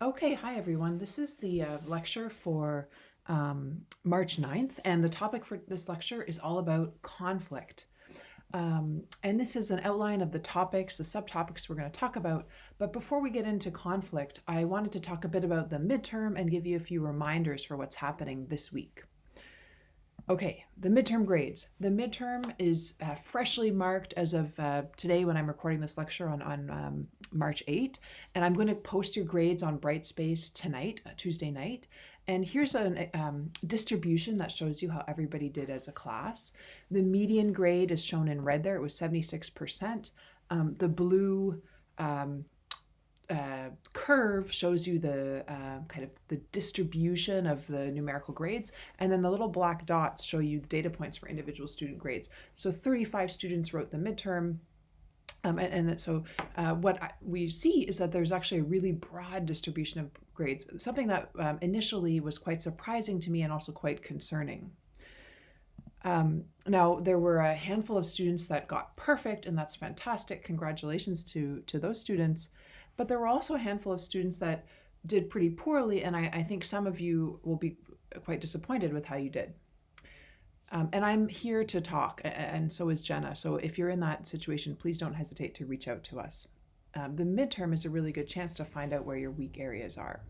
Okay, hi everyone. This is the lecture for March 9th, and the topic for this lecture is all about conflict. And this is an outline of the topics, the subtopics we're going to talk about. But before we get into conflict, I wanted to talk a bit about the midterm and give you a few reminders for what's happening this week. Okay, the midterm grades. The midterm is freshly marked as of today when I'm recording this lecture on March 8th, and I'm going to post your grades on Brightspace tonight, Tuesday night. And here's a distribution that shows you how everybody did as a class. The median grade is shown in red there. It was 76%. The blue curve shows you the kind of the distribution of the numerical grades, and then the little black dots show you the data points for individual student grades. So 35 students wrote the midterm. So what we see is that there's actually a really broad distribution of grades, something that initially was quite surprising to me and also quite concerning. Now, there were a handful of students that got perfect, and that's fantastic. Congratulations to those students. But there were also a handful of students that did pretty poorly, and I think some of you will be quite disappointed with how you did. And I'm here to talk, and so is Jenna. So if you're in that situation, please don't hesitate to reach out to us. The midterm is a really good chance to find out where your weak areas are.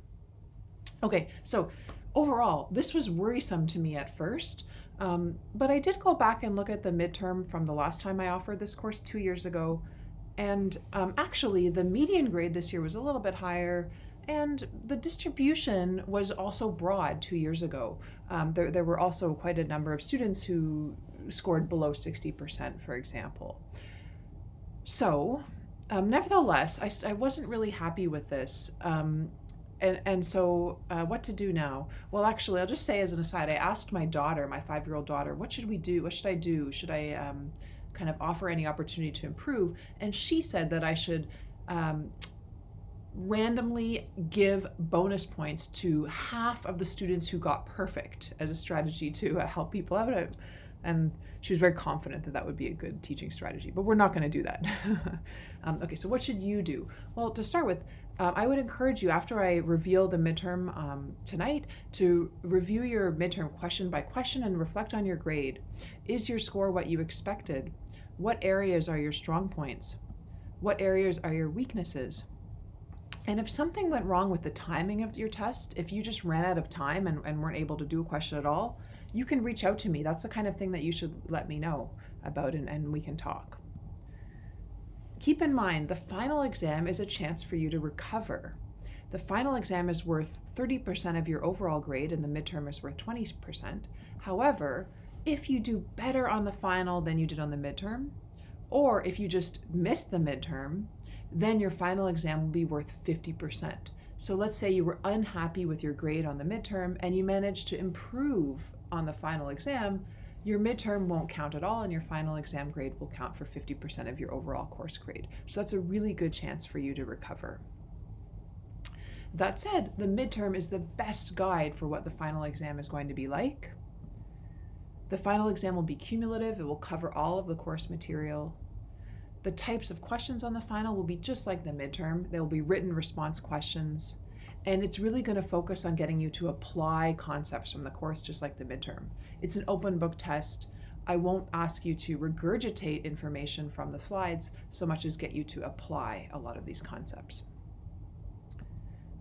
Okay, so overall, this was worrisome to me at first, but I did go back and look at the midterm from the last time I offered this course 2 years ago, and actually the median grade this year was a little bit higher, and the distribution was also broad 2 years ago. There were also quite a number of students who scored below 60%, for example. So, nevertheless, I wasn't really happy with this. So what to do now? Well, actually, I'll just say as an aside, I asked my daughter, my 5-year-old daughter, what should we do? What should I do? Should I kind of offer any opportunity to improve? And she said that I should randomly give bonus points to half of the students who got perfect as a strategy to help people out. And she was very confident that that would be a good teaching strategy, but we're not going to do that. Okay, so what should you do? Well, to start with, I would encourage you, after I reveal the midterm tonight, to review your midterm question by question and reflect on your grade. Is your score what you expected? What areas are your strong points? What areas are your weaknesses? And if something went wrong with the timing of your test, if you just ran out of time and weren't able to do a question at all, you can reach out to me. That's the kind of thing that you should let me know about, and we can talk. Keep in mind, the final exam is a chance for you to recover. The final exam is worth 30% of your overall grade, and the midterm is worth 20%. However, if you do better on the final than you did on the midterm, or if you just missed the midterm, then your final exam will be worth 50%. So let's say you were unhappy with your grade on the midterm and you managed to improve on the final exam, your midterm won't count at all and your final exam grade will count for 50% of your overall course grade. So that's a really good chance for you to recover. That said, the midterm is the best guide for what the final exam is going to be like. The final exam will be cumulative. It will cover all of the course material. The types of questions on the final will be just like the midterm. They will be written response questions, and it's really going to focus on getting you to apply concepts from the course just like the midterm. It's an open book test. I won't ask you to regurgitate information from the slides so much as get you to apply a lot of these concepts.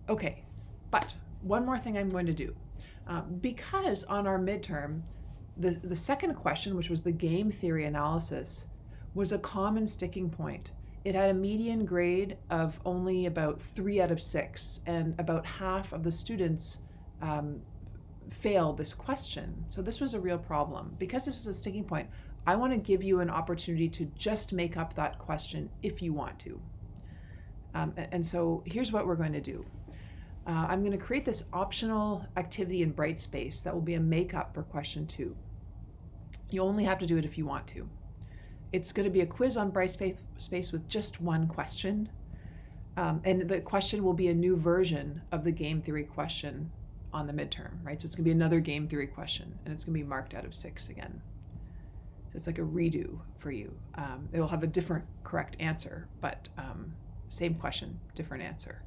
Okay, but one more thing I'm going to do. Because on our midterm, the second question, which was the game theory analysis, was a common sticking point. It had a median grade of only about 3 out of 6, and about half of the students failed this question. So this was a real problem. Because this was a sticking point, I want to give you an opportunity to just make up that question if you want to. And so here's what we're going to do. I'm going to create this optional activity in Brightspace that will be a makeup for question 2. You only have to do it if you want to. It's going to be a quiz on Brightspace with just one question. And the question will be a new version of the game theory question on the midterm, right? So it's going to be another game theory question, and it's going to be marked out of 6 again. So it's like a redo for you. It will have a different correct answer, but same question, different answer.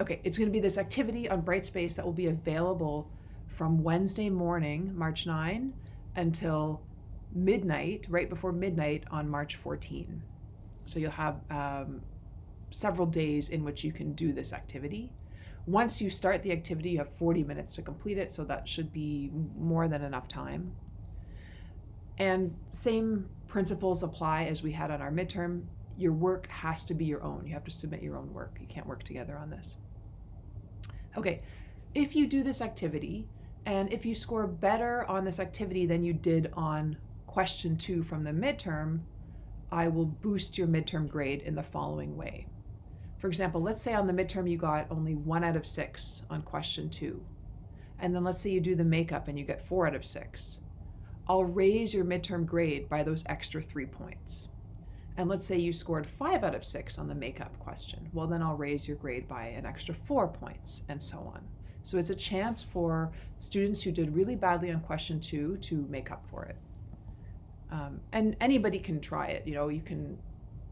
Okay, it's going to be this activity on Brightspace that will be available from Wednesday morning, March 9, until midnight, right before midnight on March 14. So you'll have several days in which you can do this activity. Once you start the activity, you have 40 minutes to complete it, so that should be more than enough time. And same principles apply as we had on our midterm. Your work has to be your own. You have to submit your own work. You can't work together on this. Okay, if you do this activity, and if you score better on this activity than you did on question 2 from the midterm, I will boost your midterm grade in the following way. For example, let's say on the midterm you got only 1 out of 6 on question 2. And then let's say you do the makeup and you get 4 out of 6. I'll raise your midterm grade by those extra 3 points. And let's say you scored 5 out of 6 on the makeup question. Well, then I'll raise your grade by an extra 4 points, and so on. So it's a chance for students who did really badly on question 2 to make up for it. And anybody can try it. You know, you can,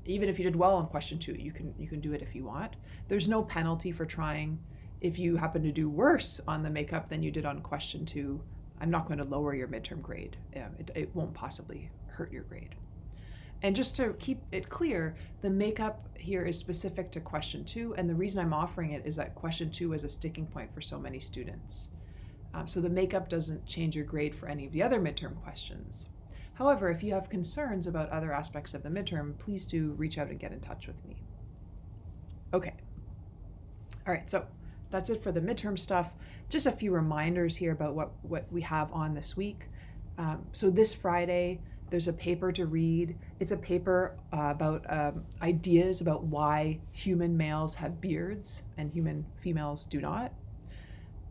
even if you did well on question 2, you can do it if you want. There's no penalty for trying. If you happen to do worse on the makeup than you did on question 2, I'm not going to lower your midterm grade. It won't possibly hurt your grade. And just to keep it clear, the makeup here is specific to question 2, and the reason I'm offering it is that question 2 is a sticking point for so many students. So the makeup doesn't change your grade for any of the other midterm questions. However, if you have concerns about other aspects of the midterm, please do reach out and get in touch with me. Okay. All right, so that's it for the midterm stuff. Just a few reminders here about what we have on this week. So this Friday, there's a paper to read. It's a paper about ideas about why human males have beards and human females do not.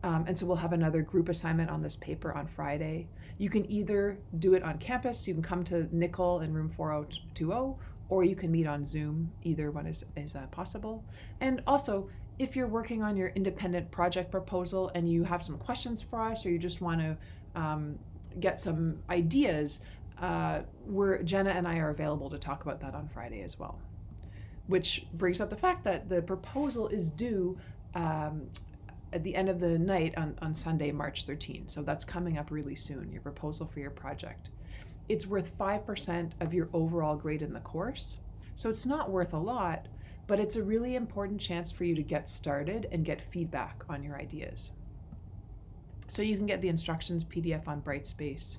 And so we'll have another group assignment on this paper on Friday. You can either do it on campus, you can come to Nickel in room 4020, or you can meet on Zoom. Either one is possible. And also, if you're working on your independent project proposal and you have some questions for us, or you just want to get some ideas, Jenna and I are available to talk about that on Friday as well. Which brings up the fact that the proposal is due at the end of the night on Sunday, March 13. So that's coming up really soon, your proposal for your project. It's worth 5% of your overall grade in the course. So it's not worth a lot, but it's a really important chance for you to get started and get feedback on your ideas. So you can get the instructions PDF on Brightspace.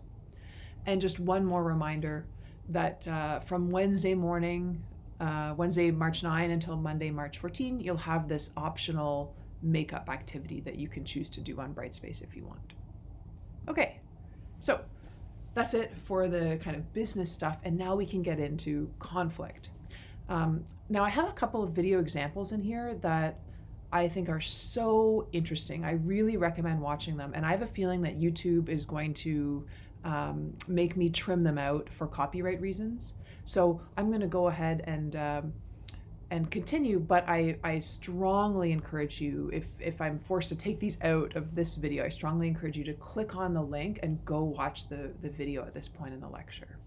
And just one more reminder that from Wednesday morning, Wednesday, March 9 until Monday, March 14, you'll have this optional makeup activity that you can choose to do on Brightspace if you want. Okay, so that's it for the kind of business stuff, and now we can get into conflict. Now I have a couple of video examples in here that I think are so interesting. I really recommend watching them, and I have a feeling that YouTube is going to make me trim them out for copyright reasons. So I'm going to go ahead and continue, but I strongly encourage you, if I'm forced to take these out of this video, I strongly encourage you to click on the link and go watch the video at this point in the lecture.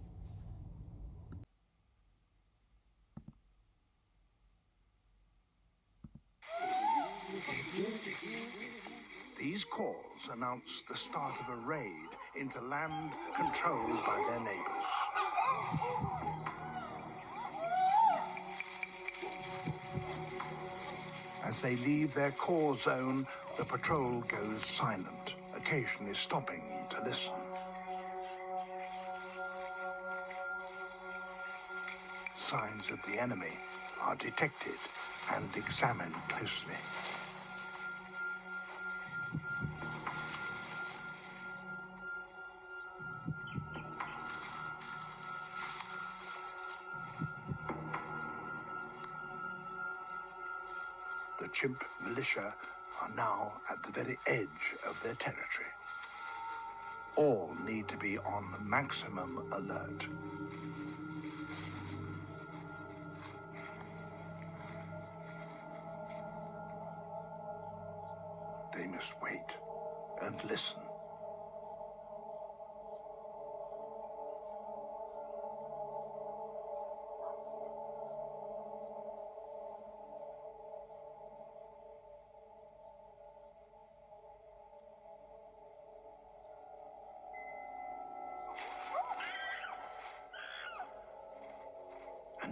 These calls announced the start of a raid into land controlled by their neighbors. As they leave their core zone, the patrol goes silent, occasionally stopping to listen. Signs of the enemy are detected and examined closely. The chimp militia are now at the very edge of their territory. All need to be on maximum alert. They must wait and listen.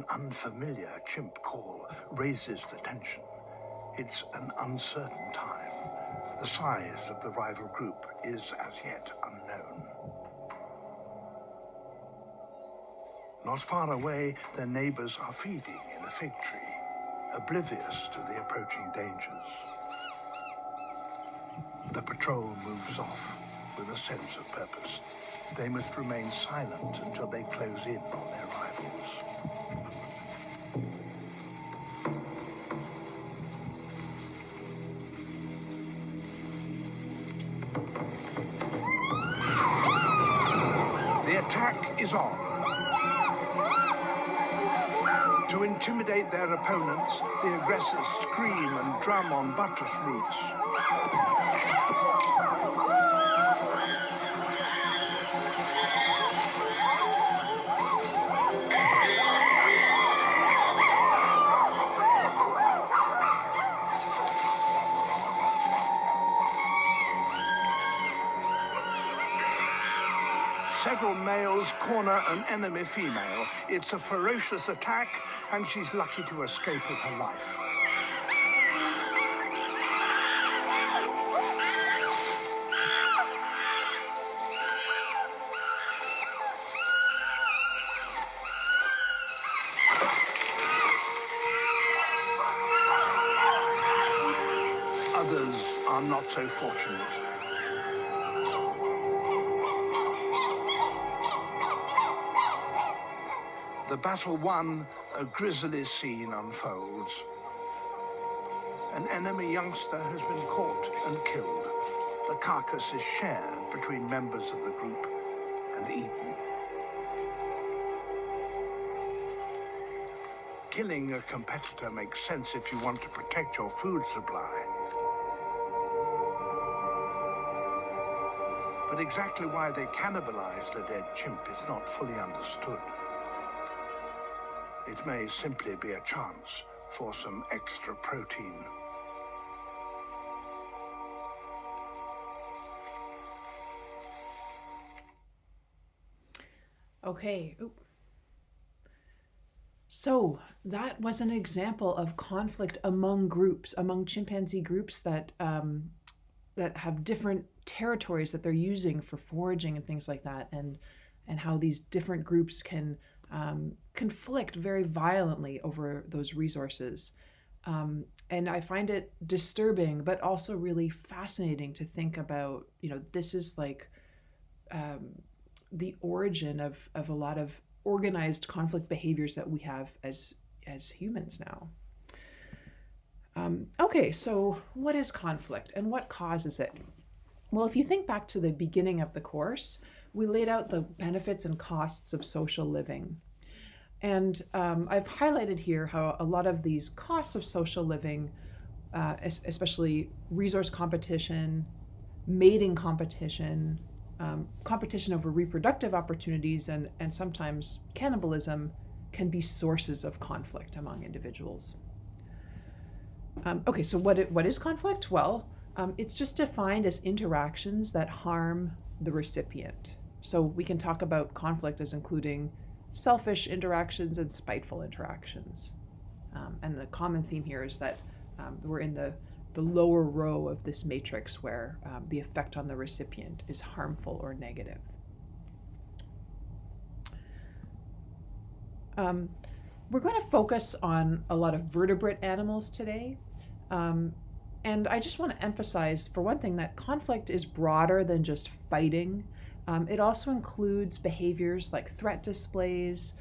An unfamiliar chimp call raises the tension. It's an uncertain time. The size of the rival group is as yet unknown. Not far away, their neighbors are feeding in a fig tree, oblivious to the approaching dangers. The patrol moves off with a sense of purpose. They must remain silent until they close in on their rivals. The attack is on. To intimidate their opponents, the aggressors scream and drum on buttress roots. Several males corner an enemy female. It's a ferocious attack, and she's lucky to escape with her life. Others are not so fortunate. The battle won, a grisly scene unfolds. An enemy youngster has been caught and killed. The carcass is shared between members of the group and eaten. Killing a competitor makes sense if you want to protect your food supply. But exactly why they cannibalize the dead chimp is not fully understood. It may simply be a chance for some extra protein. Okay. Oop. So that was an example of conflict among groups, among chimpanzee groups that that have different territories that they're using for foraging and things like that, and how these different groups can conflict very violently over those resources. And I find it disturbing, but also really fascinating to think about, this is like the origin of a lot of organized conflict behaviors that we have as humans now. Okay, so what is conflict and what causes it? Well, if you think back to the beginning of the course, we laid out the benefits and costs of social living. And I've highlighted here how a lot of these costs of social living, especially resource competition, mating competition, competition over reproductive opportunities, and sometimes cannibalism, can be sources of conflict among individuals. Okay, so what is conflict? Well, it's just defined as interactions that harm the recipient. So we can talk about conflict as including selfish interactions and spiteful interactions. And the common theme here is that we're in the lower row of this matrix where the effect on the recipient is harmful or negative. We're going to focus on a lot of vertebrate animals today. And I just want to emphasize, for one thing, that conflict is broader than just fighting. It also includes behaviors like threat displays,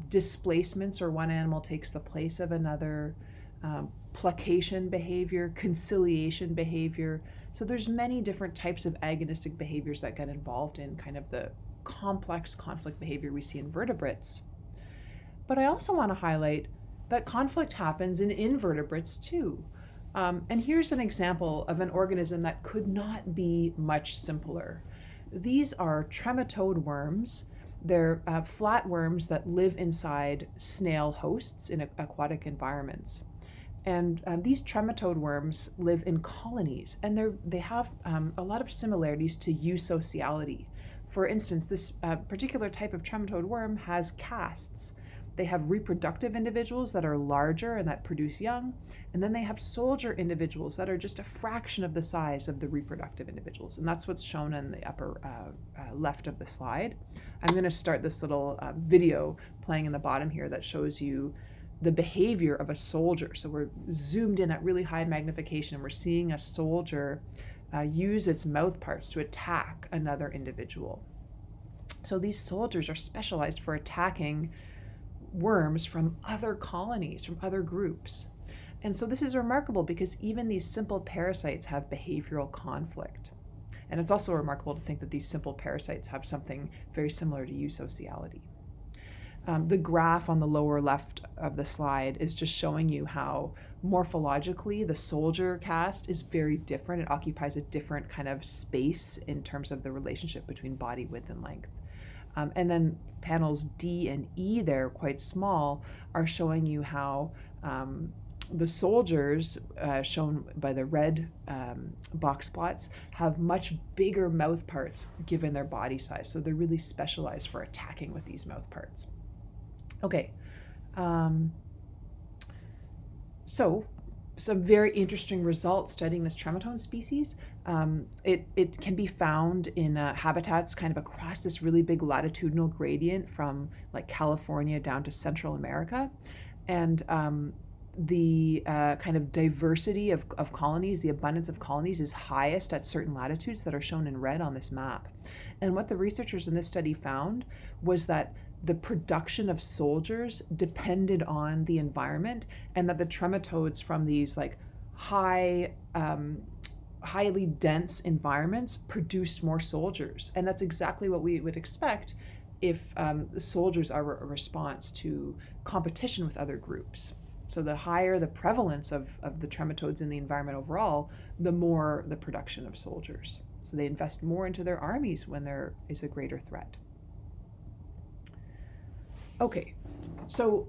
displacements, or one animal takes the place of another, placation behavior, conciliation behavior. So there's many different types of agonistic behaviors that get involved in kind of the complex conflict behavior we see in vertebrates. But I also want to highlight that conflict happens in invertebrates too. And here's an example of an organism that could not be much simpler. These are trematode worms. They're flatworms that live inside snail hosts in aquatic environments. And these trematode worms live in colonies, and they have a lot of similarities to eusociality. For instance, this particular type of trematode worm has castes. They have reproductive individuals that are larger and that produce young, and then they have soldier individuals that are just a fraction of the size of the reproductive individuals, and that's what's shown in the upper left of the slide. I'm going to start this little video playing in the bottom here that shows you the behavior of a soldier. So we're zoomed in at really high magnification, and we're seeing a soldier use its mouth parts to attack another individual. So these soldiers are specialized for attacking worms from other colonies, from other groups. And so this is remarkable because even these simple parasites have behavioral conflict. And it's also remarkable to think that these simple parasites have something very similar to eusociality. The graph on the lower left of the slide is just showing you how morphologically the soldier caste is very different. It occupies a different kind of space in terms of the relationship between body width and length. And then panels D and E there, quite small, are showing you how the soldiers, shown by the red box plots, have much bigger mouth parts given their body size. So they're really specialized for attacking with these mouth parts. Okay, so some very interesting results studying this trematode species. It can be found in habitats kind of across this really big latitudinal gradient from like California down to Central America. And the kind of diversity of colonies, the abundance of colonies is highest at certain latitudes that are shown in red on this map. And what the researchers in this study found was that the production of soldiers depended on the environment, and that the trematodes from these like highly dense environments produced more soldiers. And that's exactly what we would expect if the soldiers are a response to competition with other groups. So the higher the prevalence of the trematodes in the environment overall, the more the production of soldiers. So they invest more into their armies when there is a greater threat. Okay, so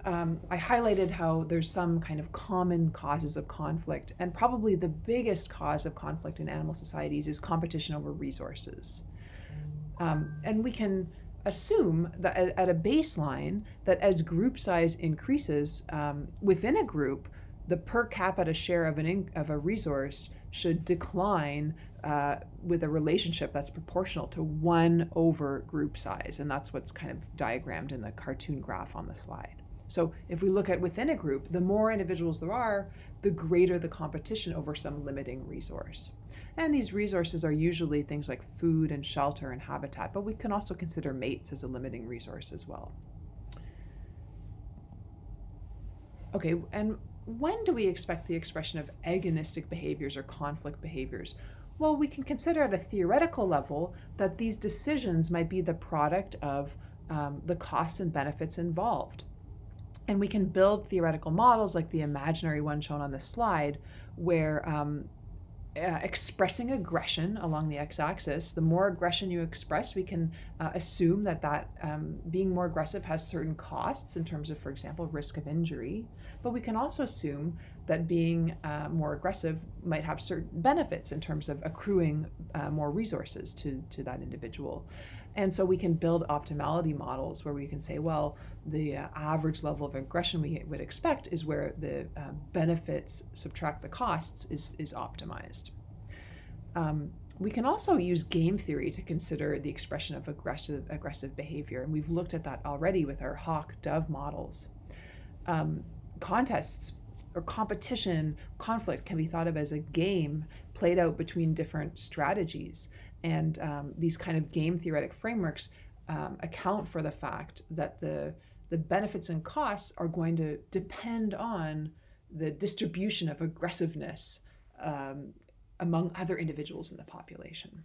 I highlighted how there's some kind of common causes of conflict, and probably the biggest cause of conflict in animal societies is competition over resources. And we can assume that at a baseline that as group size increases within a group, the per capita share of a resource should decline with a relationship that's proportional to 1 over group size. And that's what's kind of diagrammed in the cartoon graph on the slide. So if we look at within a group, the more individuals there are, the greater the competition over some limiting resource. And these resources are usually things like food and shelter and habitat, but we can also consider mates as a limiting resource as well. Okay, and when do we expect the expression of agonistic behaviors or conflict behaviors? Well, we can consider at a theoretical level that these decisions might be the product of the costs and benefits involved. And we can build theoretical models like the imaginary one shown on this slide, where expressing aggression along the x-axis, the more aggression you express, we can assume that being more aggressive has certain costs in terms of, for example, risk of injury. But we can also assume that being more aggressive might have certain benefits in terms of accruing more resources to that individual. And so we can build optimality models where we can say, well, the average level of aggression we would expect is where the benefits subtract the costs is optimized. We can also use game theory to consider the expression of aggressive behavior, and we've looked at that already with our hawk-dove models. Contests or competition, conflict can be thought of as a game played out between different strategies. And these kind of game theoretic frameworks account for the fact that the benefits and costs are going to depend on the distribution of aggressiveness among other individuals in the population.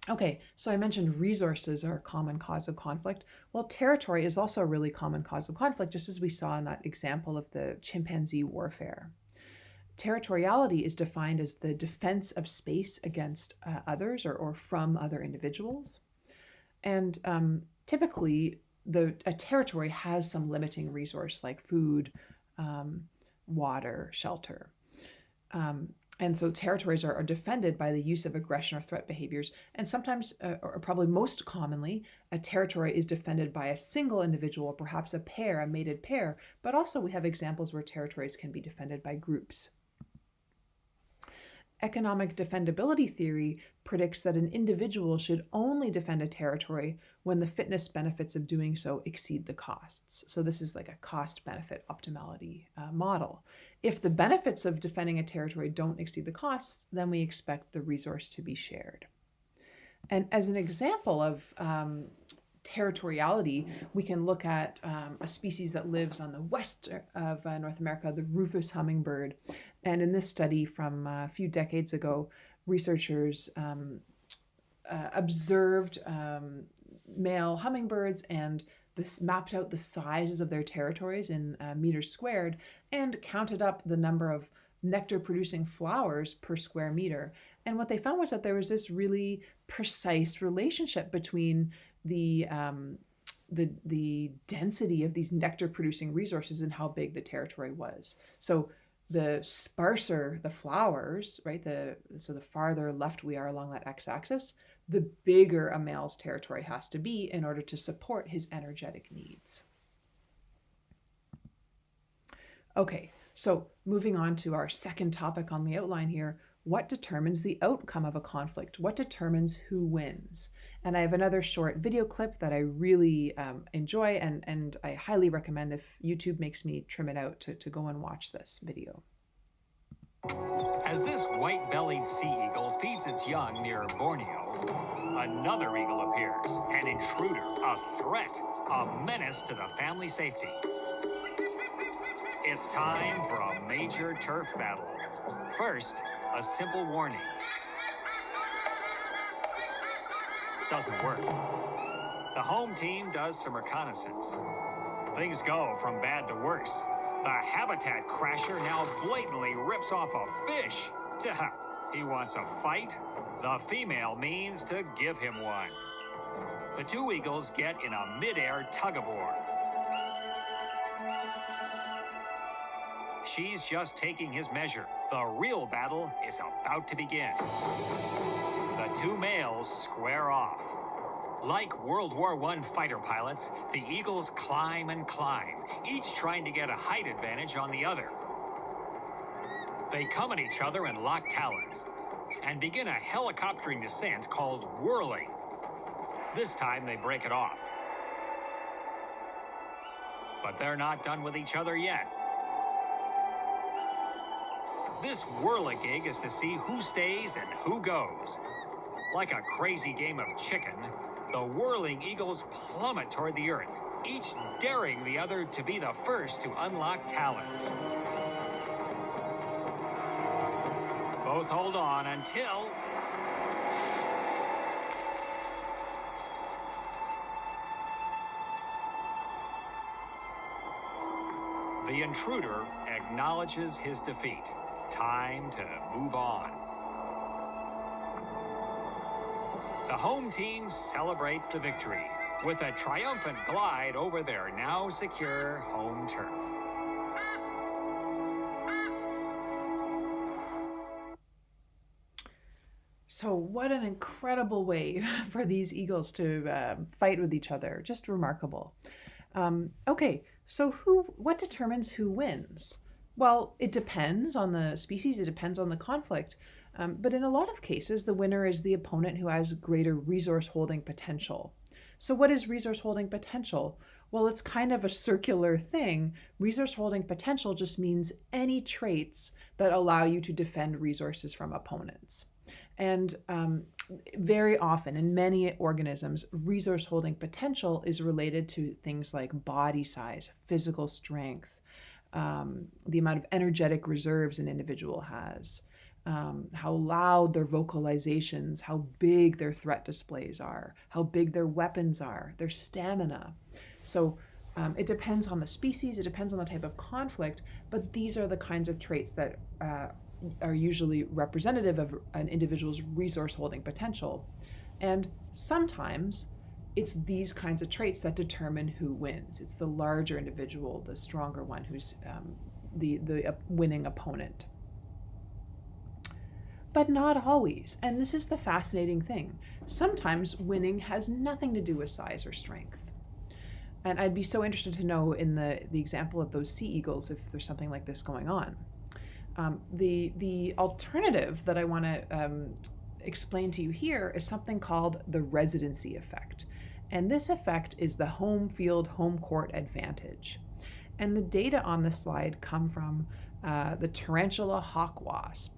Okay, so I mentioned resources are a common cause of conflict. Well, territory is also a really common cause of conflict, just as we saw in that example of the chimpanzee warfare. Territoriality is defined as the defense of space against others or from other individuals. And typically, a territory has some limiting resource like food, water, shelter. And so territories are defended by the use of aggression or threat behaviors. And sometimes, or probably most commonly, a territory is defended by a single individual, or perhaps a pair, a mated pair. But also we have examples where territories can be defended by groups. Economic defendability theory predicts that an individual should only defend a territory when the fitness benefits of doing so exceed the costs. So this is like a cost-benefit optimality model. If the benefits of defending a territory don't exceed the costs, then we expect the resource to be shared. And as an example of territoriality, we can look at a species that lives on the west of North America, the rufous hummingbird. And in this study from a few decades ago, researchers observed male hummingbirds and this mapped out the sizes of their territories in meters squared and counted up the number of nectar-producing flowers per square meter. And what they found was that there was this really precise relationship between the density of these nectar-producing resources and how big the territory was. So the sparser the flowers, right? So the farther left we are along that x-axis, the bigger a male's territory has to be in order to support his energetic needs. Okay, so moving on to our second topic on the outline here. What determines the outcome of a conflict? What determines who wins? And I have another short video clip that I really enjoy, and I highly recommend, if YouTube makes me trim it out, to go and watch this video. As this white-bellied sea eagle feeds its young near Borneo, another eagle appears, an intruder, a threat, a menace to the family safety. It's time for a major turf battle. First, a simple warning. Doesn't work. The home team does some reconnaissance. Things go from bad to worse. The habitat crasher now blatantly rips off a fish. He wants a fight. The female means to give him one. The two eagles get in a mid-air tug-of-war. She's just taking his measure. The real battle is about to begin. The two males square off. Like World War I fighter pilots, the eagles climb and climb, each trying to get a height advantage on the other. They come at each other and lock talons, and begin a helicoptering descent called whirling. This time they break it off. But they're not done with each other yet. This whirligig is to see who stays and who goes. Like a crazy game of chicken, the whirling eagles plummet toward the earth, each daring the other to be the first to unlock talons. Both hold on until... the intruder acknowledges his defeat. Time to move on. The home team celebrates the victory with a triumphant glide over their now secure home turf. So what an incredible way for these eagles to fight with each other. Just remarkable. Okay, so what determines who wins? Well, it depends on the species, it depends on the conflict, but in a lot of cases, the winner is the opponent who has greater resource holding potential. So what is resource holding potential? Well, it's kind of a circular thing. Resource holding potential just means any traits that allow you to defend resources from opponents. And very often in many organisms, resource holding potential is related to things like body size, physical strength, the amount of energetic reserves an individual has, how loud their vocalizations, how big their threat displays are, how big their weapons are, their stamina. So it depends on the species, it depends on the type of conflict, but these are the kinds of traits that are usually representative of an individual's resource holding potential. And sometimes it's these kinds of traits that determine who wins. It's the larger individual, the stronger one, who's the winning opponent. but not always. And this is the fascinating thing. Sometimes winning has nothing to do with size or strength. And I'd be so interested to know in the example of those sea eagles if there's something like this going on. The alternative that I want to explain to you here is something called the residency effect. And this effect is the home field, home court advantage. And the data on this slide come from the tarantula hawk wasp.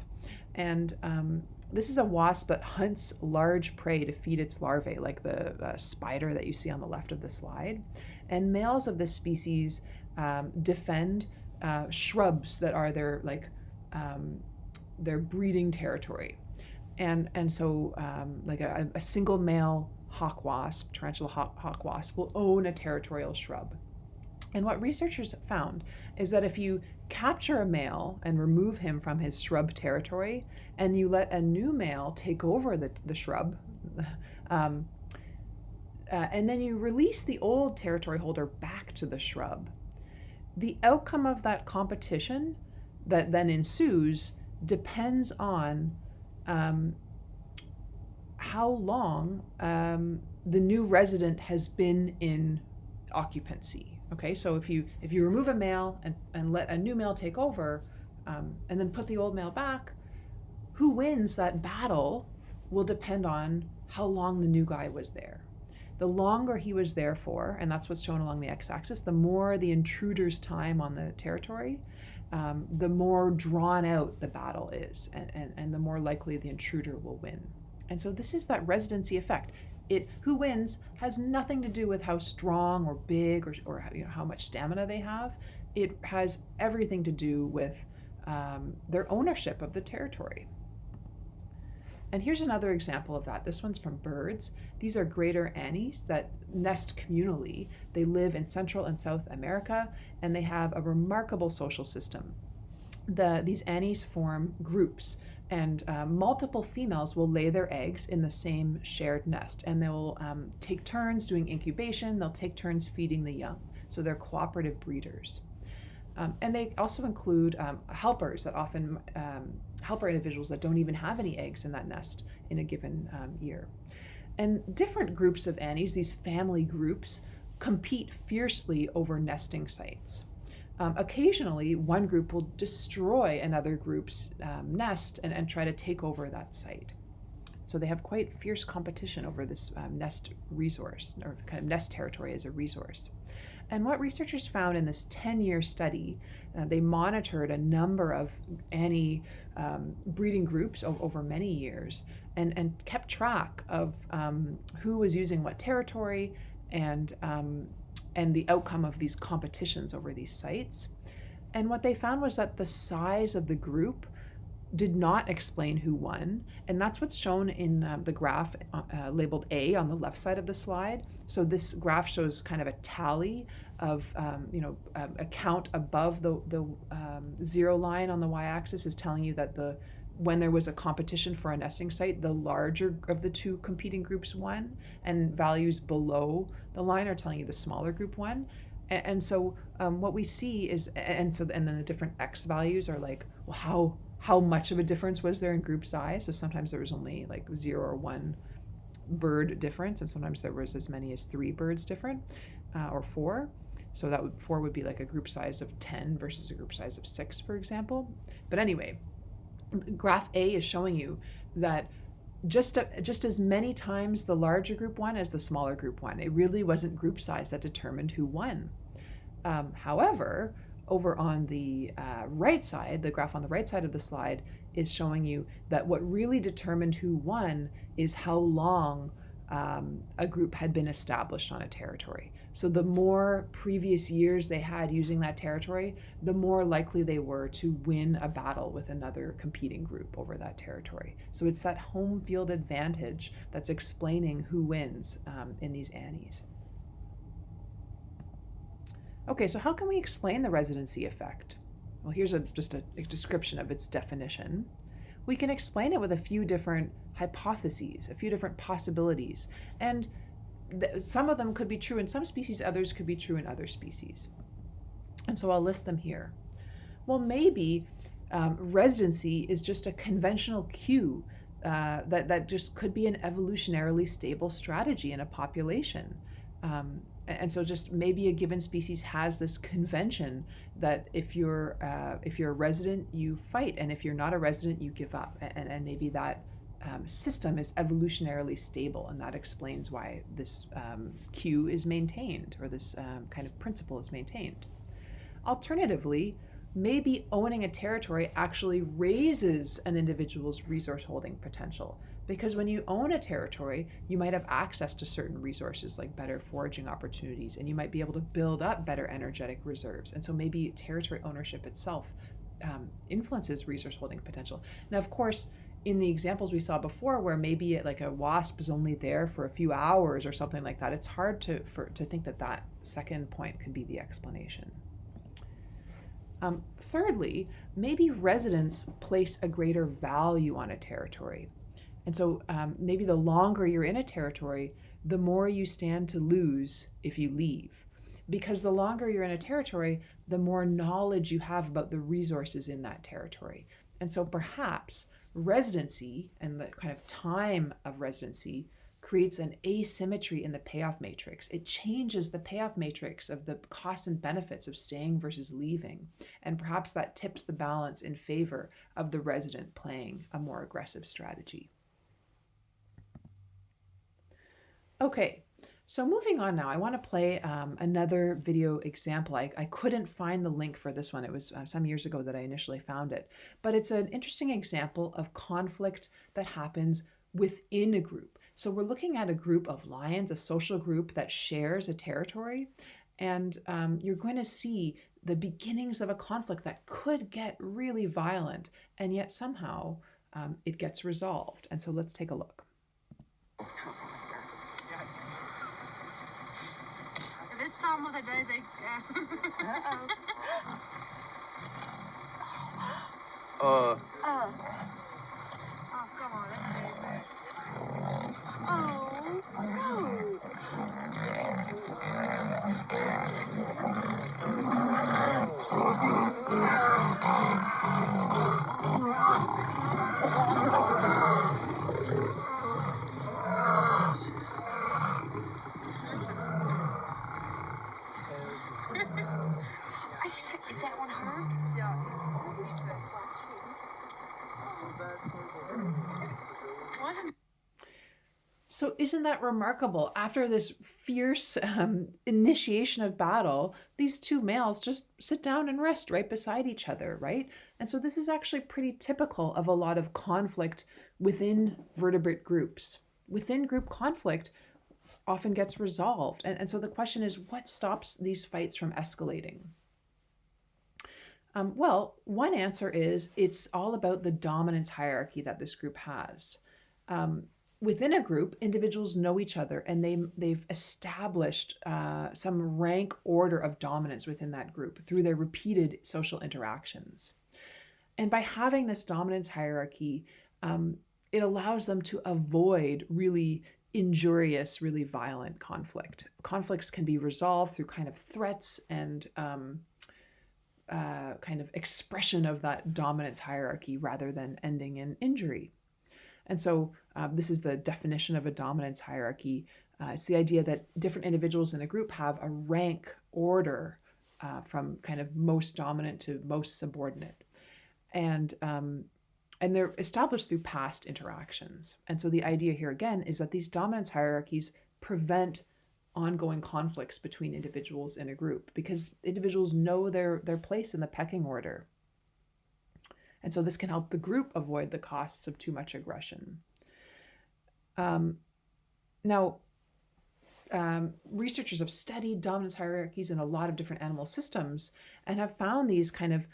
And this is a wasp that hunts large prey to feed its larvae, like the spider that you see on the left of the slide. And males of this species defend shrubs that are their breeding territory. And so like a single male hawk wasp, tarantula hawk wasp, will own a territorial shrub. And what researchers found is that if you capture a male and remove him from his shrub territory, and you let a new male take over the shrub, and then you release the old territory holder back to the shrub, the outcome of that competition that then ensues depends on how long the new resident has been in occupancy. Okay, so if you remove a male and let a new male take over, and then put the old male back, who wins that battle will depend on how long the new guy was there. The longer he was there for, and that's what's shown along the x-axis, the more the intruder's time on the territory, the more drawn out the battle is, and the more likely the intruder will win. And so this is that residency effect. Who wins has nothing to do with how strong or big or how much stamina they have. It has everything to do with their ownership of the territory. And here's another example of that. This one's from birds. These are greater anis that nest communally. They live in Central and South America, and they have a remarkable social system. These anis form groups, and multiple females will lay their eggs in the same shared nest, and they'll take turns doing incubation. They'll take turns feeding the young. So they're cooperative breeders. And they also include helpers that often helper individuals that don't even have any eggs in that nest in a given year. And different groups of anis, these family groups, compete fiercely over nesting sites. Occasionally, one group will destroy another group's nest and try to take over that site. So they have quite fierce competition over this nest resource, or kind of nest territory as a resource. And what researchers found in this 10-year study, they monitored a number of ani breeding groups over many years and kept track of who was using what territory and the outcome of these competitions over these sites. And what they found was that the size of the group did not explain who won, and that's what's shown in the graph labeled A on the left side of the slide. So this graph shows kind of a tally of a count above the zero line on the y-axis is telling you that when there was a competition for a nesting site, the larger of the two competing groups won, and values below the line are telling you the smaller group won. And so what we see is, and then the different X values are like, well, how much of a difference was there in group size? So sometimes there was only like 0 or 1 bird difference, and sometimes there was as many as 3 birds different, or 4. So 4 would be like a group size of 10 versus a group size of 6, for example. But anyway, graph A is showing you that just as many times the larger group won as the smaller group won. It really wasn't group size that determined who won. However, over on the right side, the graph on the right side of the slide is showing you that what really determined who won is how long a group had been established on a territory. So the more previous years they had using that territory, the more likely they were to win a battle with another competing group over that territory. So it's that home field advantage that's explaining who wins in these anis. Okay, so how can we explain the residency effect? Well, here's just a description of its definition. We can explain it with a few different hypotheses, a few different possibilities, and some of them could be true in some species, others could be true in other species. And so I'll list them here. Well, maybe Residency is just a conventional cue that just could be an evolutionarily stable strategy in a population. And so just maybe a given species has this convention that if you're a resident, you fight, and if you're not a resident, you give up. And maybe that system is evolutionarily stable, and that explains why this cue is maintained, or this kind of principle is maintained. Alternatively, maybe owning a territory actually raises an individual's resource holding potential. Because when you own a territory, you might have access to certain resources like better foraging opportunities, and you might be able to build up better energetic reserves. And so maybe territory ownership itself influences resource holding potential. Now, of course, in the examples we saw before, where maybe like a wasp is only there for a few hours or something like that, it's hard to think that second point could be the explanation. Thirdly, maybe residents place a greater value on a territory. And so maybe the longer you're in a territory, the more you stand to lose if you leave. Because the longer you're in a territory, the more knowledge you have about the resources in that territory. And so perhaps residency and the kind of time of residency creates an asymmetry in the payoff matrix. It changes the payoff matrix of the costs and benefits of staying versus leaving. And perhaps that tips the balance in favor of the resident playing a more aggressive strategy. Okay, so moving on now, I want to play another video example. I couldn't find the link for this one. It was some years ago that I initially found it. But it's an interesting example of conflict that happens within a group. So we're looking at a group of lions, a social group that shares a territory, and you're going to see the beginnings of a conflict that could get really violent, and yet somehow it gets resolved. And so let's take a look. This time of the day, they. Oh, come on, that's very bad. Oh, no. Is that one hurt? Yeah. Wasn't. So isn't that remarkable? After this fierce initiation of battle, these two males just sit down and rest right beside each other, right? And so this is actually pretty typical of a lot of conflict within vertebrate groups. Within group conflict often gets resolved. And so the question is, what stops these fights from escalating? Well, one answer is it's all about the dominance hierarchy that this group has. Within a group, individuals know each other, and they've established some rank order of dominance within that group through their repeated social interactions. And by having this dominance hierarchy, it allows them to avoid really injurious, really violent conflict. Conflicts can be resolved through kind of threats and kind of expression of that dominance hierarchy rather than ending in injury. And so this is the definition of a dominance hierarchy. It's the idea that different individuals in a group have a rank order from kind of most dominant to most subordinate. And they're established through past interactions. And so the idea here again is that these dominance hierarchies prevent ongoing conflicts between individuals in a group because individuals know their place in the pecking order. And so this can help the group avoid the costs of too much aggression. Researchers have studied dominance hierarchies in a lot of different animal systems and have found these kind of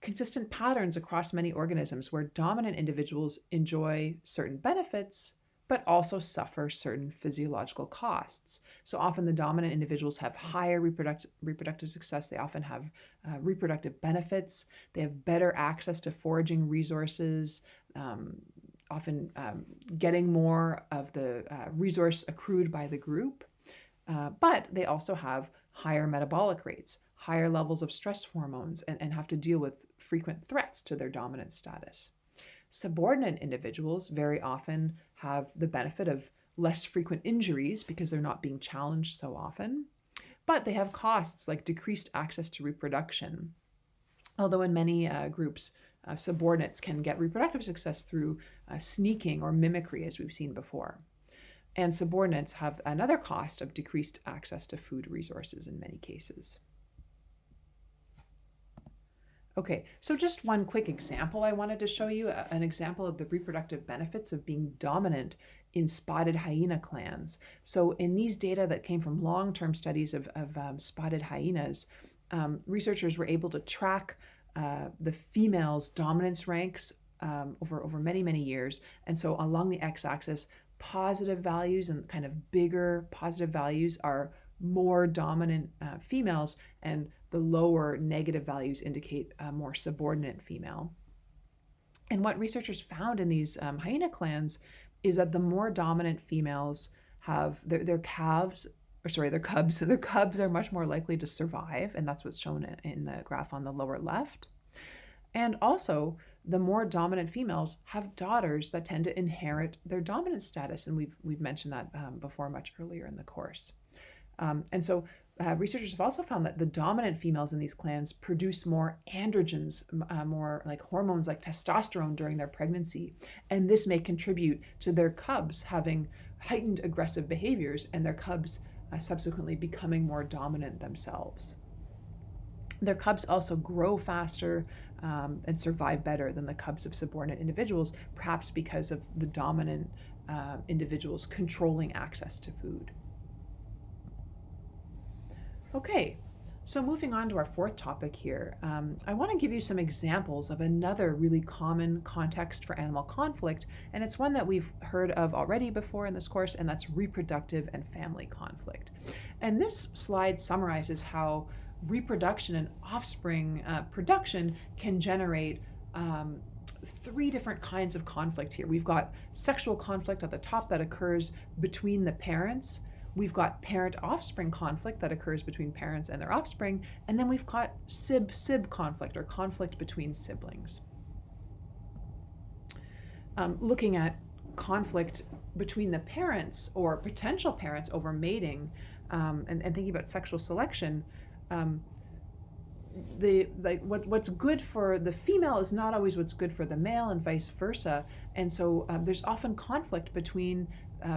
consistent patterns across many organisms where dominant individuals enjoy certain benefits, but also suffer certain physiological costs. So often the dominant individuals have higher reproductive success. They often have reproductive benefits. They have better access to foraging resources, often getting more of the resource accrued by the group. But they also have higher metabolic rates, higher levels of stress hormones and have to deal with frequent threats to their dominant status. Subordinate individuals very often have the benefit of less frequent injuries because they're not being challenged so often, but they have costs like decreased access to reproduction. Although in many groups, subordinates can get reproductive success through sneaking or mimicry, as we've seen before. And subordinates have another cost of decreased access to food resources in many cases. Okay, so just one quick example I wanted to show you, an example of the reproductive benefits of being dominant in spotted hyena clans. So in these data that came from long-term studies of spotted hyenas, researchers were able to track the females' dominance ranks over many, many years. And so along the x-axis, positive values and kind of bigger positive values are more dominant females, and the lower negative values indicate a more subordinate female. And what researchers found in these hyena clans is that the more dominant females have their cubs are much more likely to survive, and that's what's shown in the graph on the lower left. And also, the more dominant females have daughters that tend to inherit their dominant status, and we've mentioned that before much earlier in the course. And so researchers have also found that the dominant females in these clans produce more androgens, more like hormones like testosterone during their pregnancy. And this may contribute to their cubs having heightened aggressive behaviors and their cubs subsequently becoming more dominant themselves. Their cubs also grow faster and survive better than the cubs of subordinate individuals, perhaps because of the dominant individuals controlling access to food. Okay, so moving on to our fourth topic here, I want to give you some examples of another really common context for animal conflict, and it's one that we've heard of already before in this course, and that's reproductive and family conflict. And this slide summarizes how reproduction and offspring production can generate three different kinds of conflict here. We've got sexual conflict at the top that occurs between the parents. We've got parent-offspring conflict that occurs between parents and their offspring, and then we've got sib-sib conflict, or conflict between siblings. Looking at conflict between the parents or potential parents over mating, and thinking about sexual selection, what's good for the female is not always what's good for the male, and vice versa. And so there's often conflict between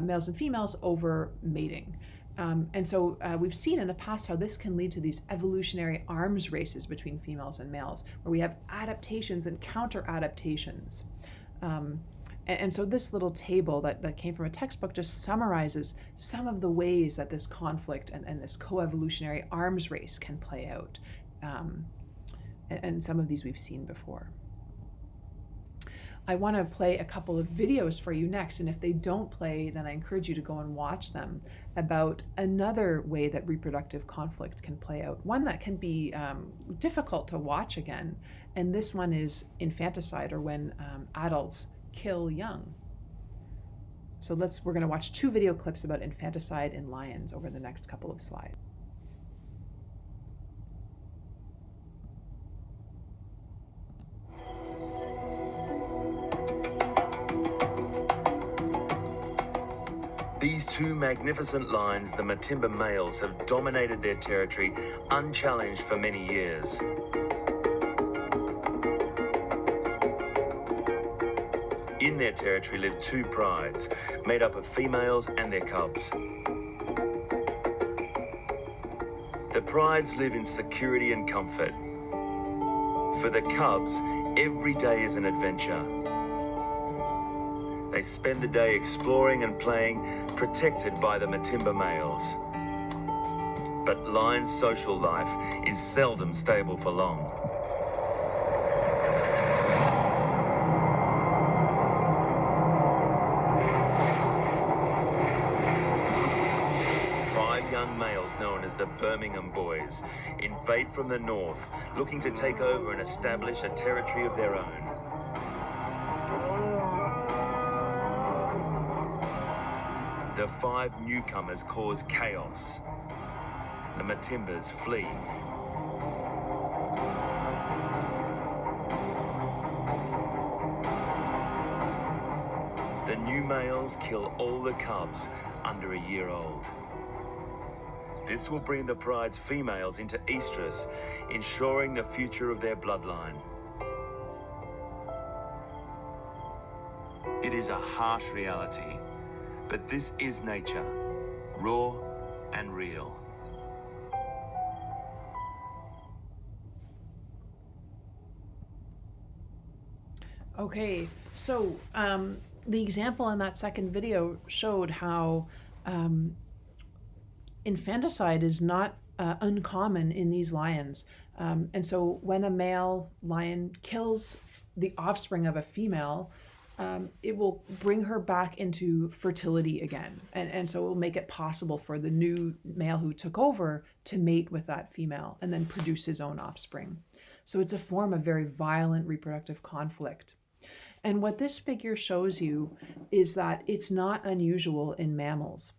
males and females over mating. And so we've seen in the past how this can lead to these evolutionary arms races between females and males, where we have adaptations and counter-adaptations. And so this little table that came from a textbook just summarizes some of the ways that this conflict and this coevolutionary arms race can play out. And some of these we've seen before. I want to play a couple of videos for you next, and if they don't play, then I encourage you to go and watch them, about another way that reproductive conflict can play out, one that can be difficult to watch again, and this one is infanticide, or when adults kill young. So we're going to watch two video clips about infanticide in lions over the next couple of slides. These two magnificent lions, the Matimba males, have dominated their territory unchallenged for many years. In their territory live two prides, made up of females and their cubs. The prides live in security and comfort. For the cubs, every day is an adventure. They spend the day exploring and playing, protected by the Matimba males. But lions' social life is seldom stable for long. Five young males known as the Birmingham Boys invade from the north, looking to take over and establish a territory of their own. The five newcomers cause chaos. The Matimbas flee. the new males kill all the cubs under a year old. This will bring the pride's females into estrus, ensuring the future of their bloodline. It is a harsh reality, but this is nature, raw and real. Okay, so the example in that second video showed how infanticide is not uncommon in these lions. And so when a male lion kills the offspring of a female, it will bring her back into fertility again. And so it will make it possible for the new male who took over to mate with that female and then produce his own offspring. So it's a form of very violent reproductive conflict. And what this figure shows you is that it's not unusual in mammals.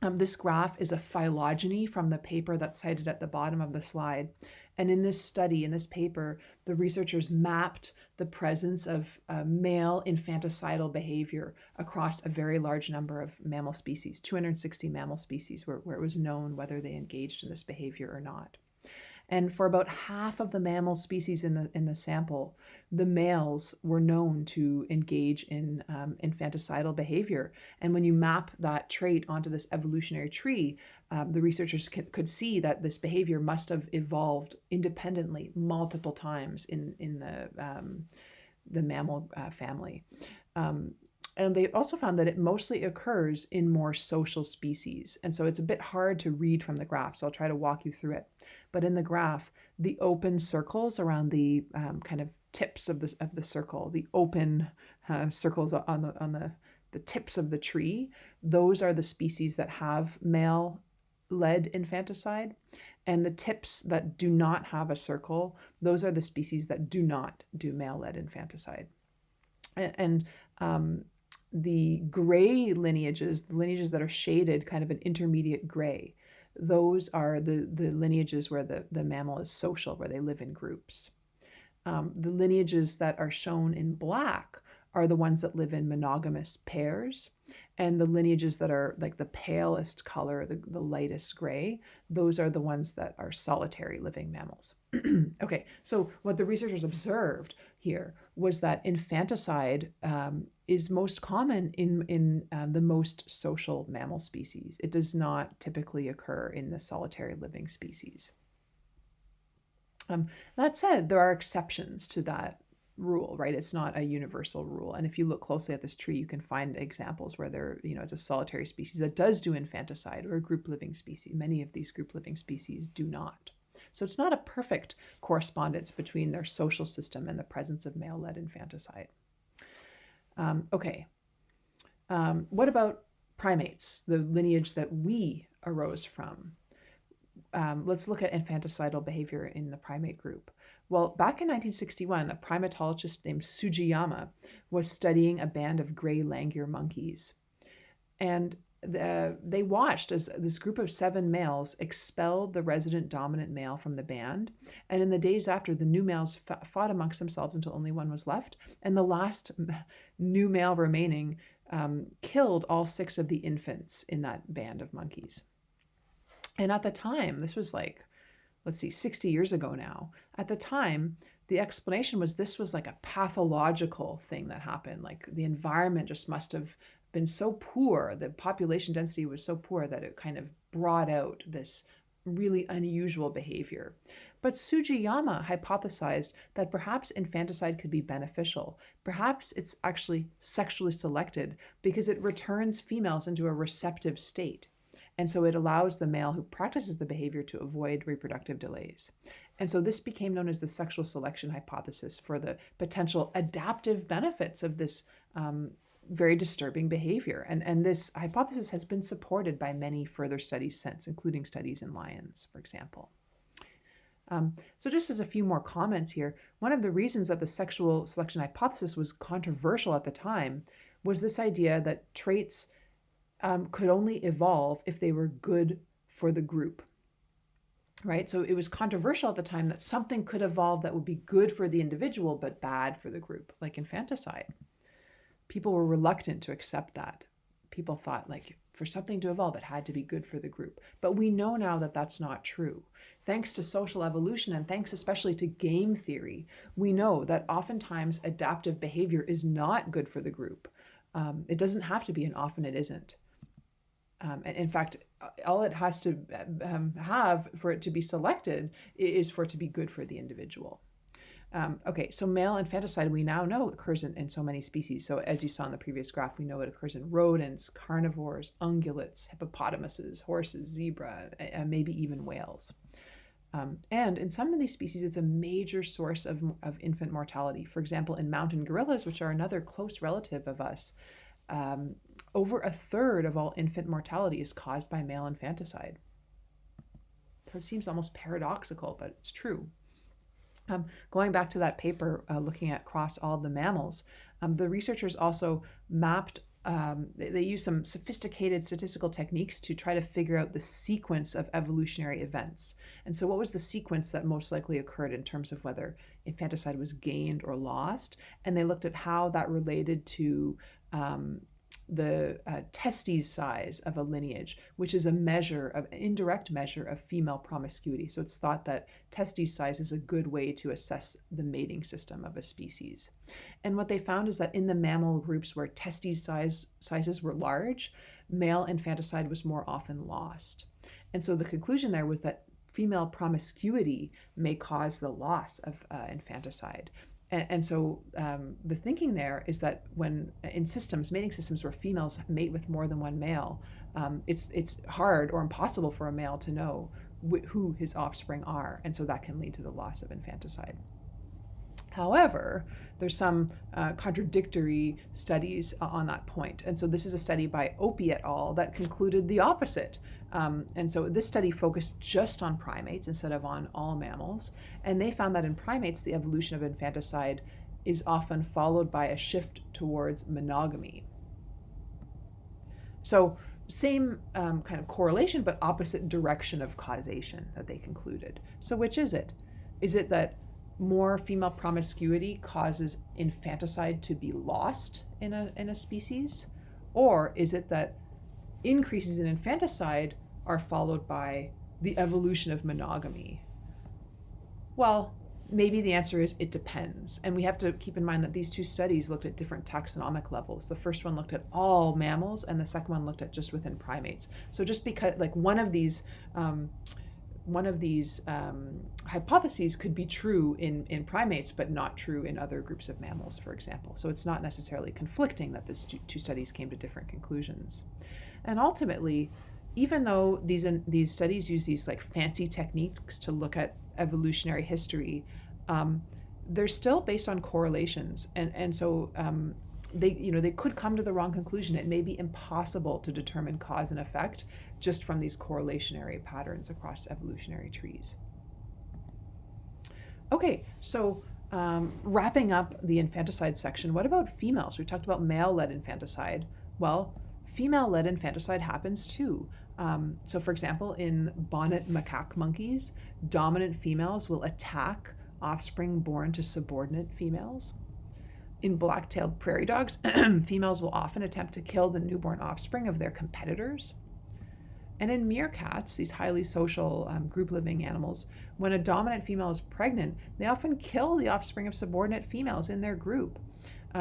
This graph is a phylogeny from the paper that's cited at the bottom of the slide. And in this study, in this paper, the researchers mapped the presence of male infanticidal behavior across a very large number of mammal species, 260 mammal species, where it was known whether they engaged in this behavior or not. And for about half of the mammal species in the sample, the males were known to engage in infanticidal behavior. And when you map that trait onto this evolutionary tree, the researchers could see that this behavior must have evolved independently multiple times in the mammal family. And they also found that it mostly occurs in more social species. And so it's a bit hard to read from the graph, so I'll try to walk you through it. But in the graph, the open circles around the kind of tips of the circle, the open circles on the tips of the tree, those are the species that have male-led infanticide. And the tips that do not have a circle, those are the species that do not do male-led infanticide. And the gray lineages, the lineages that are shaded kind of an intermediate gray, those are the lineages where the mammal is social, where they live in groups. The lineages that are shown in black are the ones that live in monogamous pairs. And the lineages that are like the palest color, the lightest gray, those are the ones that are solitary living mammals. Okay, so what the researchers observed here was that infanticide is most common in the most social mammal species. It does not typically occur in the solitary living species. That said, there are exceptions to that rule, right? It's not a universal rule. And if you look closely at this tree, you can find examples where it's a solitary species that does do infanticide, or a group living species. Many of these group living species do not. So it's not a perfect correspondence between their social system and the presence of male-led infanticide. What about primates, the lineage that we arose from? Let's look at infanticidal behavior in the primate group. Well, back in 1961, a primatologist named Sugiyama was studying a band of gray langur monkeys. And they watched as this group of 7 males expelled the resident dominant male from the band. And in the days after, the new males fought amongst themselves until only one was left. And the last new male remaining killed all 6 of the infants in that band of monkeys. And at the time, this was 60 years ago now. At the time, the explanation was this was like a pathological thing that happened. Like the environment just must have been so poor, the population density was so poor that it kind of brought out this really unusual behavior. But Sugiyama hypothesized that perhaps infanticide could be beneficial. Perhaps it's actually sexually selected because it returns females into a receptive state. And so it allows the male who practices the behavior to avoid reproductive delays. And so this became known as the sexual selection hypothesis for the potential adaptive benefits of this very disturbing behavior. And this hypothesis has been supported by many further studies since, including studies in lions, for example. So just as a few more comments here, one of the reasons that the sexual selection hypothesis was controversial at the time was this idea that traits could only evolve if they were good for the group, right? So it was controversial at the time that something could evolve that would be good for the individual but bad for the group, like infanticide. people were reluctant to accept that. People thought, like, for something to evolve, it had to be good for the group. But we know now that that's not true. Thanks to social evolution, and thanks especially to game theory, we know that oftentimes adaptive behavior is not good for the group. It doesn't have to be, and often it isn't. In fact, all it has to have for it to be selected is for it to be good for the individual. Okay, so male infanticide we now know occurs in so many species. So as you saw in the previous graph, we know it occurs in rodents, carnivores, ungulates, hippopotamuses, horses, zebra, and maybe even whales. And in some of these species, it's a major source of infant mortality. For example, in mountain gorillas, which are another close relative of us, over a third of all infant mortality is caused by male infanticide. So it seems almost paradoxical, but it's true. Going back to that paper, looking at across all of the mammals, the researchers also mapped, they used some sophisticated statistical techniques to try to figure out the sequence of evolutionary events. And so what was the sequence that most likely occurred in terms of whether infanticide was gained or lost? And they looked at how that related to the testes size of a lineage, which is an indirect measure of female promiscuity. So it's thought that testes size is a good way to assess the mating system of a species. And what they found is that in the mammal groups where testes sizes were large, male infanticide was more often lost. And so the conclusion there was that female promiscuity may cause the loss of infanticide. And so the thinking there is that when in mating systems where females mate with more than one male, it's hard or impossible for a male to know who his offspring are. And so that can lead to the loss of infanticide. However, there's some contradictory studies on that point. And so this is a study by Opie et al. That concluded the opposite. And so this study focused just on primates instead of on all mammals. And they found that in primates, the evolution of infanticide is often followed by a shift towards monogamy. So same kind of correlation, but opposite direction of causation that they concluded. So which is it? Is it that more female promiscuity causes infanticide to be lost in a species? Or is it that increases in infanticide are followed by the evolution of monogamy? Well, maybe the answer is it depends. And we have to keep in mind that these two studies looked at different taxonomic levels. The first one looked at all mammals, and the second one looked at just within primates. So just because like one of these hypotheses could be true in primates, but not true in other groups of mammals, for example. So it's not necessarily conflicting that these two studies came to different conclusions. And ultimately, even though these studies use these like fancy techniques to look at evolutionary history, they're still based on correlations, and so they could come to the wrong conclusion. It may be impossible to determine cause and effect just from these correlationary patterns across evolutionary trees. Okay, so wrapping up the infanticide section, what about females? We talked about male-led infanticide. Well, female-led infanticide happens too. So for example, in bonnet macaque monkeys, dominant females will attack offspring born to subordinate females. In black-tailed prairie dogs, females will often attempt to kill the newborn offspring of their competitors. And in meerkats, these highly social group-living animals, when a dominant female is pregnant, they often kill the offspring of subordinate females in their group.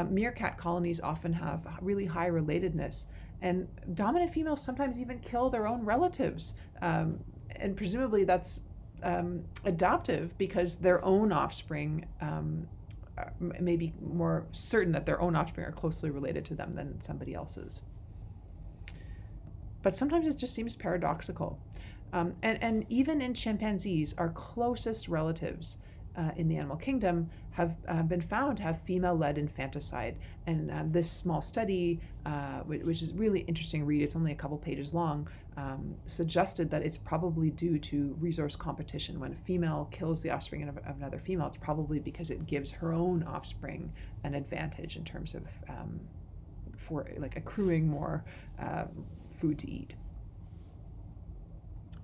Meerkat colonies often have really high relatedness, and dominant females sometimes even kill their own relatives. And presumably that's adaptive because their own offspring may be more certain that their own offspring are closely related to them than somebody else's. But sometimes it just seems paradoxical. And even in chimpanzees, our closest relatives in the animal kingdom have been found to have female-led infanticide. And this small study, which is really interesting read, it's only a couple pages long, suggested that it's probably due to resource competition. When a female kills the offspring of another female, it's probably because it gives her own offspring an advantage in terms of for like accruing more food to eat.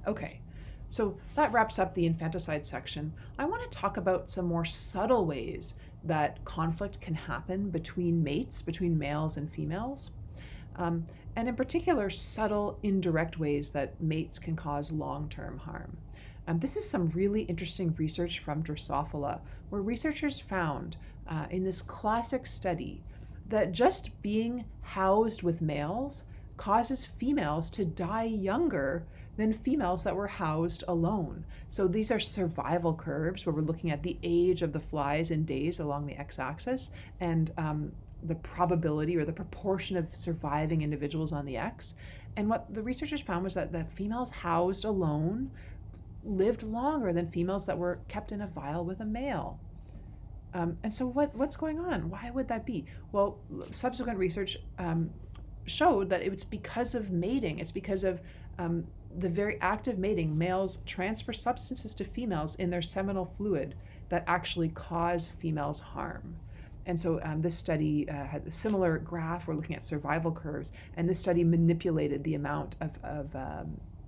Okay, So that wraps up the infanticide section. I want to talk about some more subtle ways that conflict can happen between mates, between males and females. And in particular, subtle, indirect ways that mates can cause long-term harm. This is some really interesting research from Drosophila, where researchers found in this classic study that just being housed with males causes females to die younger than females that were housed alone. So these are survival curves where we're looking at the age of the flies in days along the x-axis and the probability or the proportion of surviving individuals on the x. And what the researchers found was that the females housed alone lived longer than females that were kept in a vial with a male. And so what's going on? Why would that be? Well, subsequent research showed that it's because of mating. It's because of the very active mating. Males transfer substances to females in their seminal fluid that actually cause females harm. And so this study had a similar graph. We're looking at survival curves, and this study manipulated the amount of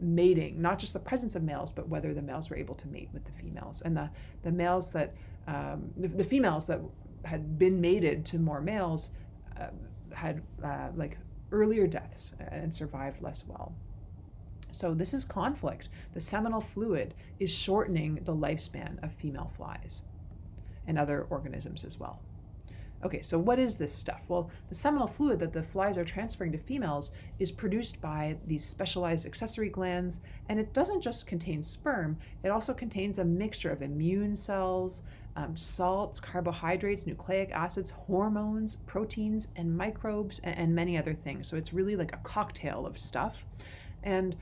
mating, not just the presence of males, but whether the males were able to mate with the females. And the males that, the females that had been mated to more males had like earlier deaths and survived less well. So this is conflict. The seminal fluid is shortening the lifespan of female flies and other organisms as well. Okay, so what is this stuff? Well, the seminal fluid that the flies are transferring to females is produced by these specialized accessory glands, and it doesn't just contain sperm, it also contains a mixture of immune cells, salts, carbohydrates, nucleic acids, hormones, proteins, and microbes, and many other things. So it's really like a cocktail of stuff. And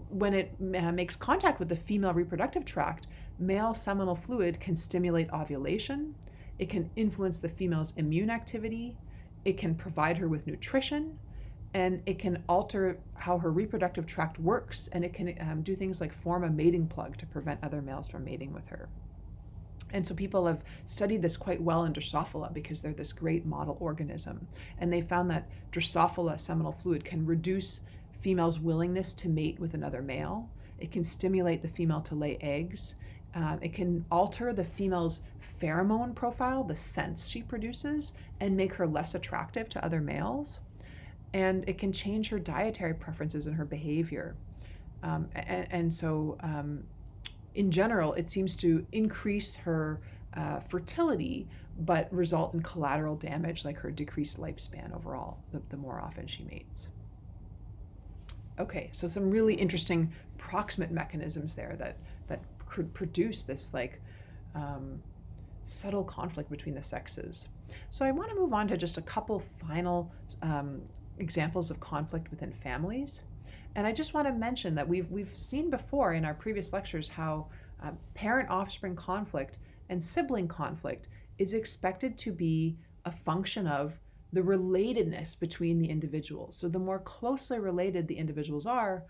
when it makes contact with the female reproductive tract, male seminal fluid can stimulate ovulation. It can influence the female's immune activity, it can provide her with nutrition, and it can alter how her reproductive tract works, and it can do things like form a mating plug to prevent other males from mating with her. And so people have studied this quite well in Drosophila because they're this great model organism. And they found that Drosophila seminal fluid can reduce females' willingness to mate with another male. It can stimulate the female to lay eggs. It can alter the female's pheromone profile, the scents she produces, and make her less attractive to other males. And it can change her dietary preferences and her behavior. So in general, it seems to increase her fertility, but result in collateral damage like her decreased lifespan overall, the more often she mates. Okay, so some really interesting proximate mechanisms there that could produce this like subtle conflict between the sexes. So I want to move on to just a couple final examples of conflict within families. And I just want to mention that we've seen before in our previous lectures how parent-offspring conflict and sibling conflict is expected to be a function of the relatedness between the individuals. So the more closely related the individuals are,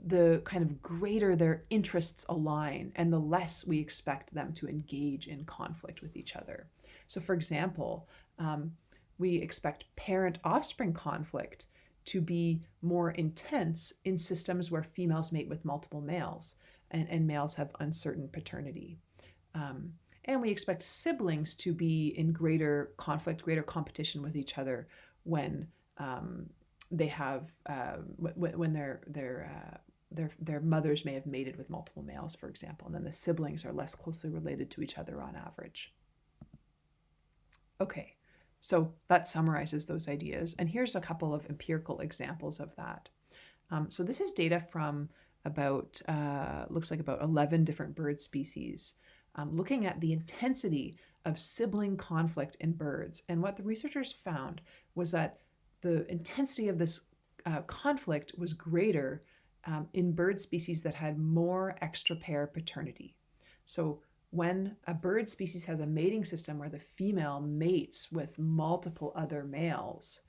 the kind of greater their interests align and the less we expect them to engage in conflict with each other. So for example, we expect parent-offspring conflict to be more intense in systems where females mate with multiple males and males have uncertain paternity. And we expect siblings to be in greater conflict, greater competition with each other when they have when their mothers may have mated with multiple males, for example, and then the siblings are less closely related to each other on average. Okay, so that summarizes those ideas, and here's a couple of empirical examples of that. So this is data from about, looks like about 11 different bird species, looking at the intensity of sibling conflict in birds. And what the researchers found was that the intensity of this conflict was greater in bird species that had more extra pair paternity. So when a bird species has a mating system where the female mates with multiple other males,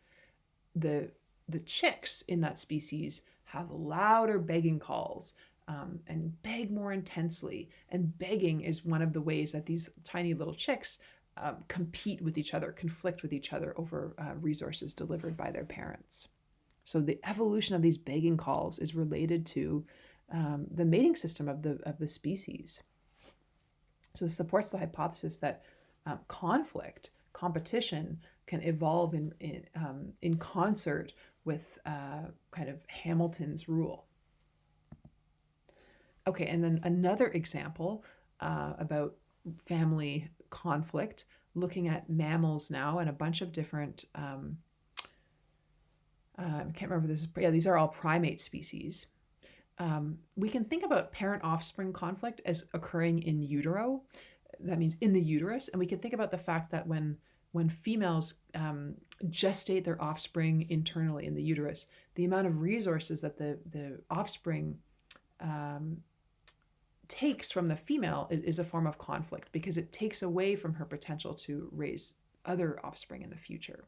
the chicks in that species have louder begging calls and beg more intensely. And begging is one of the ways that these tiny little chicks compete with each other, conflict with each other over resources delivered by their parents. So the evolution of these begging calls is related to the mating system of the species. So this supports the hypothesis that competition can evolve in concert with kind of Hamilton's rule. Okay, and then another example about family conflict, looking at mammals now and a bunch of different, I can't remember this, yeah, these are all primate species. We can think about parent-offspring conflict as occurring in utero. That means in the uterus, and we can think about the fact that when females gestate their offspring internally in the uterus, the amount of resources that the offspring takes from the female is a form of conflict, because it takes away from her potential to raise other offspring in the future.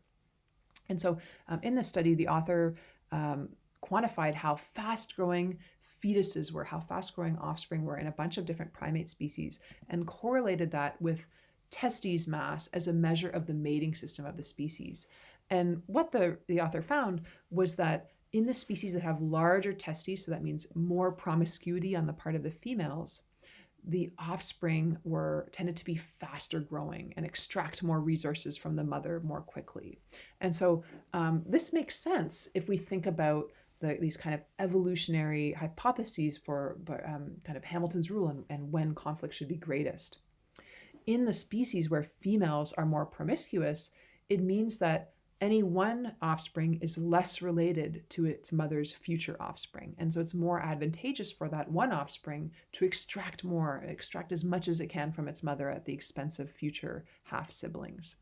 And so in this study, the author quantified how fast-growing fetuses were, how fast-growing offspring were in a bunch of different primate species, and correlated that with testes mass as a measure of the mating system of the species. And what the author found was that in the species that have larger testes, so that means more promiscuity on the part of the females, the offspring tended to be faster growing and extract more resources from the mother more quickly. And so this makes sense if we think about these kind of evolutionary hypotheses for kind of Hamilton's rule and when conflict should be greatest. In the species where females are more promiscuous, it means that any one offspring is less related to its mother's future offspring. And so it's more advantageous for that one offspring to extract as much as it can from its mother at the expense of future half-siblings.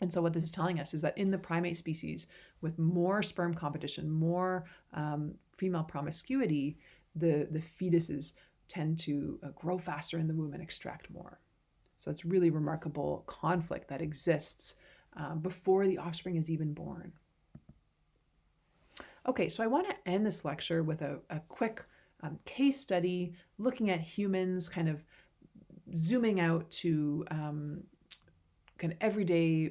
And so what this is telling us is that in the primate species, with more sperm competition, more female promiscuity, the fetuses tend to grow faster in the womb and extract more. So it's really remarkable conflict that exists before the offspring is even born. Okay, so I want to end this lecture with a quick case study looking at humans, kind of zooming out to kind of everyday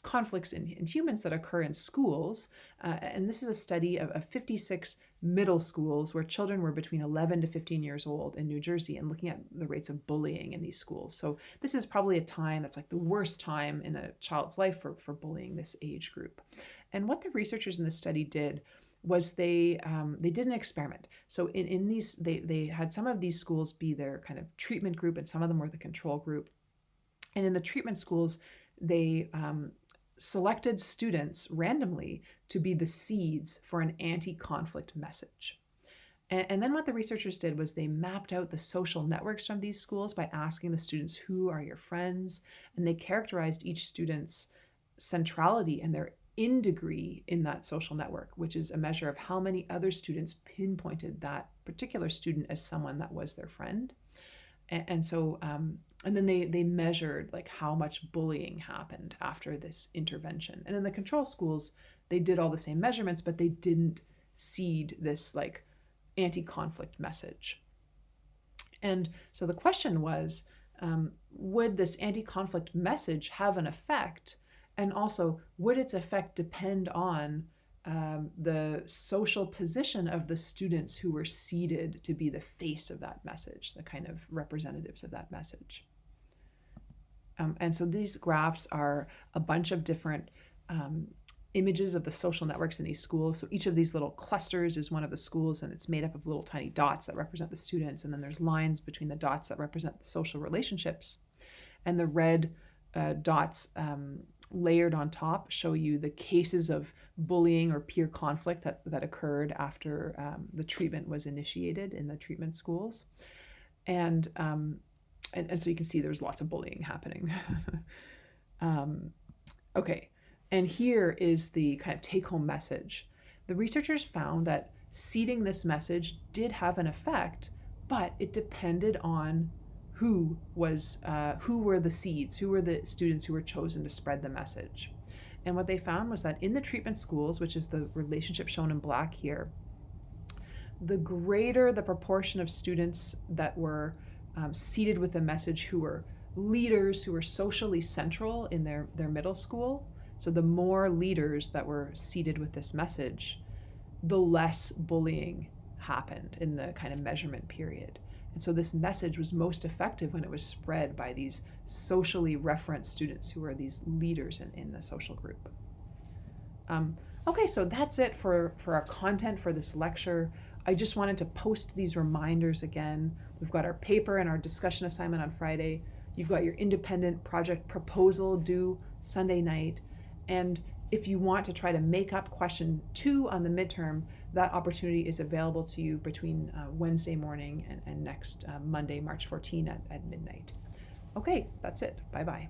conflicts in humans that occur in schools. And this is a study of 56 middle schools where children were between 11 to 15 years old in New Jersey, and looking at the rates of bullying in these schools. So this is probably a time that's like the worst time in a child's life for bullying this age group. And what the researchers in this study did was they did an experiment. So in these, they had some of these schools be their kind of treatment group, and some of them were the control group. And in the treatment schools, they selected students randomly to be the seeds for an anti-conflict message. And then what the researchers did was they mapped out the social networks from these schools by asking the students, who are your friends? And they characterized each student's centrality and their in degree in that social network, which is a measure of how many other students pinpointed that particular student as someone that was their friend. And so, and then they measured like how much bullying happened after this intervention. And in the control schools, they did all the same measurements, but they didn't seed this like anti-conflict message. And so the question was, would this anti-conflict message have an effect? And also, would its effect depend on the social position of the students who were seeded to be the face of that message, the kind of representatives of that message? And so these graphs are a bunch of different images of the social networks in these schools. So each of these little clusters is one of the schools, and it's made up of little tiny dots that represent the students. And then there's lines between the dots that represent the social relationships. And the red dots layered on top show you the cases of bullying or peer conflict that occurred after the treatment was initiated in the treatment schools. And so you can see there's lots of bullying happening. Okay, and here is the kind of take-home message. The researchers found that seeding this message did have an effect, but it depended on who were the seeds, who were the students who were chosen to spread the message. And what they found was that in the treatment schools, which is the relationship shown in black here, the greater the proportion of students that were seeded with the message who were leaders, who were socially central in their middle school, so the more leaders that were seeded with this message, the less bullying happened in the kind of measurement period. And so this message was most effective when it was spread by these socially referenced students who are these leaders in the social group. Okay, so that's it for our content for this lecture. I just wanted to post these reminders again. We've got our paper and our discussion assignment on Friday. You've got your independent project proposal due Sunday night. And if you want to try to make up question 2 on the midterm, that opportunity is available to you between Wednesday morning and next Monday, March 14 at midnight. Okay, that's it. Bye-bye.